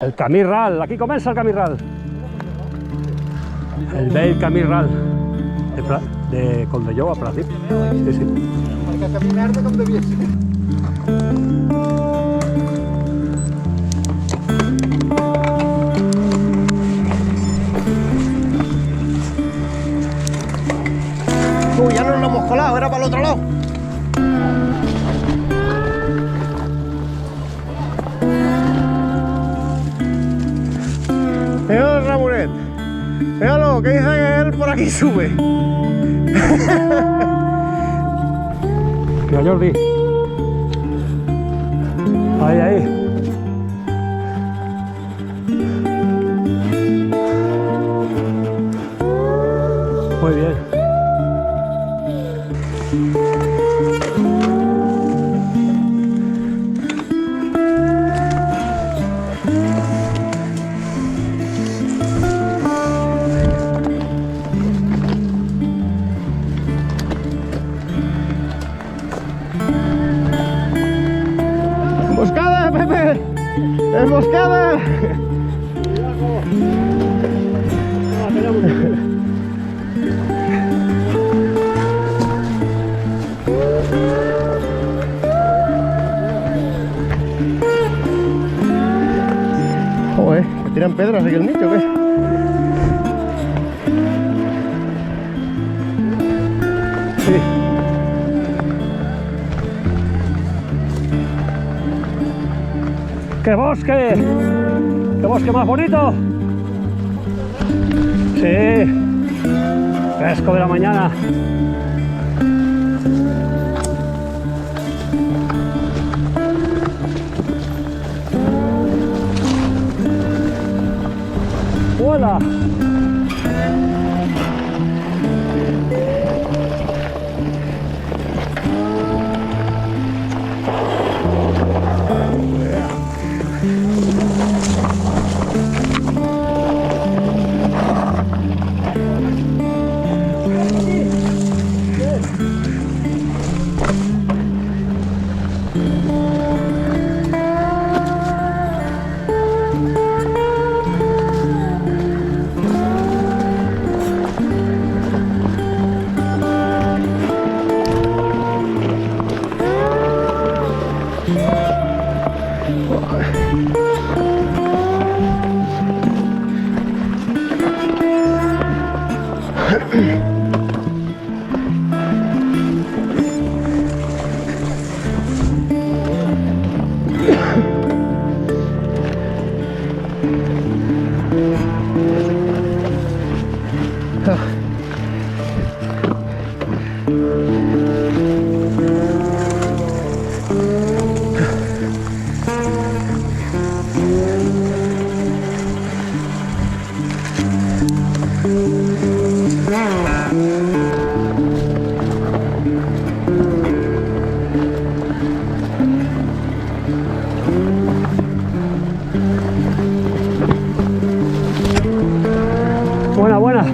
El camí ral, aquí comença el camí ral. El vell camí ral de Colldejou a Pratdip. Sí, sí. Perquè caminar-te com devia ser. Ya nos lo hemos colado, era para el otro lado. Míralo, Ramonet. Míralo, que dice que él por aquí sube. Mira, Jordi. Ahí, ahí. Muy bien. ¡Emboscada, Pepe! ¡Emboscada! Joder, ¿me tiran piedras aquí el nicho o qué? Sí. ¡Qué bosque! ¡Qué bosque más bonito! Sí. Fresco de la mañana. ¡Hola! Buena, buena.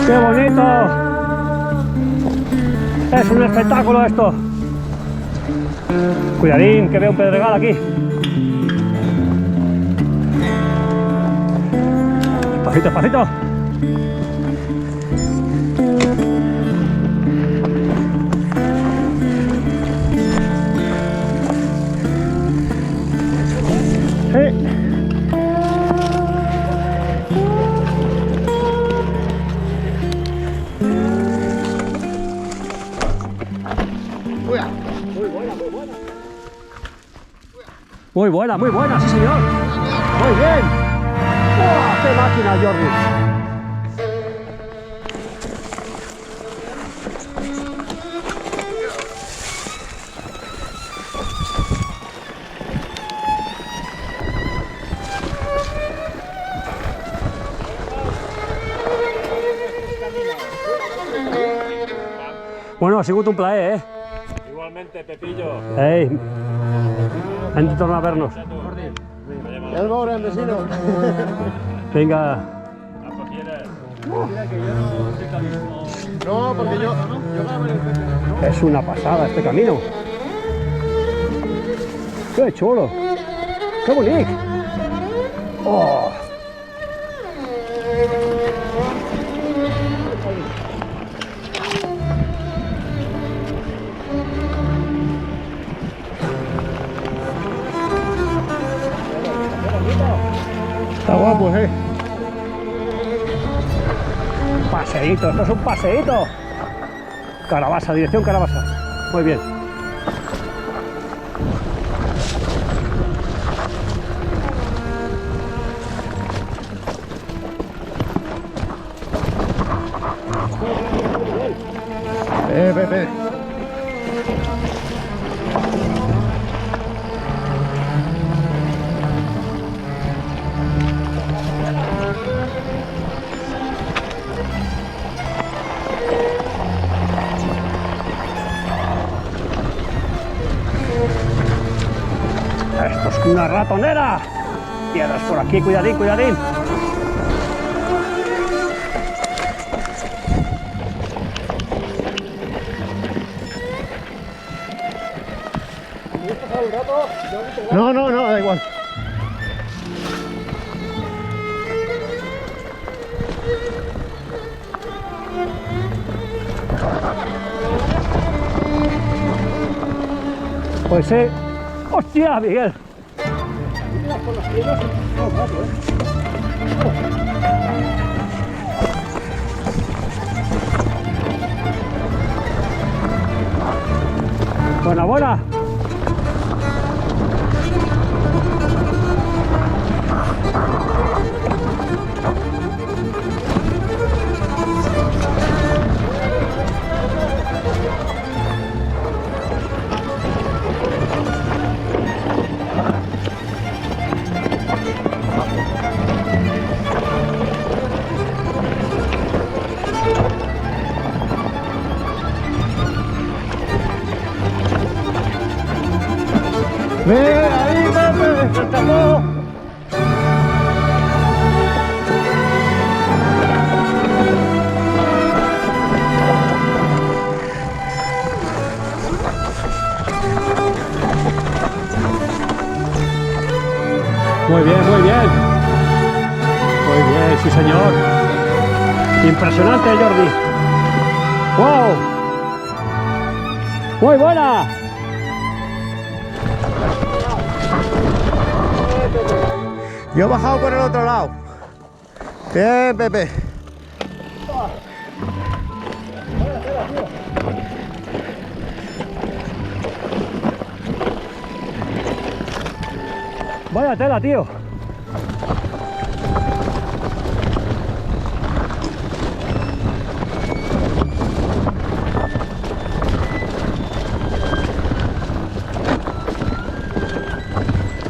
¡Qué bonito! Es un espectáculo esto. Cuidadín, que veo un pedregal aquí. Despacito, despacito. Muy buena, sí señor. Muy bien. ¡Oh, qué máquina, Jordi! Bueno, ha sigut un plaer, eh? Igualmente, Pepillo. Ei, hem de tornar a ver-nos. Ya el veurem, vecino. Vinga. No, porque yo Es una pasada este camino. ¡Qué chulo! ¡Qué bonito! ¡Oh! Está guapo, Paseíto, esto es un paseíto. Carabasa, dirección Carabasa. Muy bien. Ve. Esto es una ratonera. Piedras por aquí, cuidadín, cuidadín. No, da igual. Pues ¡hostia, Miguel! Buena. Ve ahí, Pepe, se escapó. Muy bien. Muy bien, sí señor. Impresionante, Jordi. ¡Wow! Muy buena. Yo he bajado por el otro lado. Bien, Pepe. Vaya tela, tío.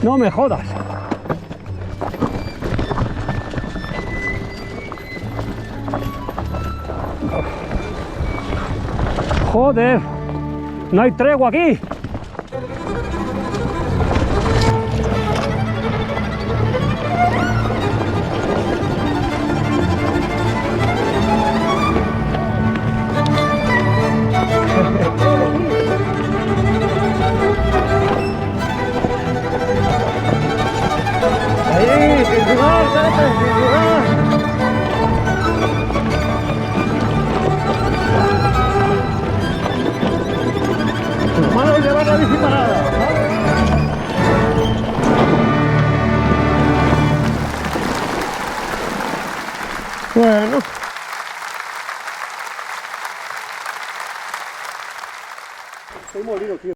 No me jodas. Joder, no hay tregua aquí. Ahí, sin jugar, Pepe, sin jugar. Tus manos llevan la bici parada. Bueno. Estoy molido, tío.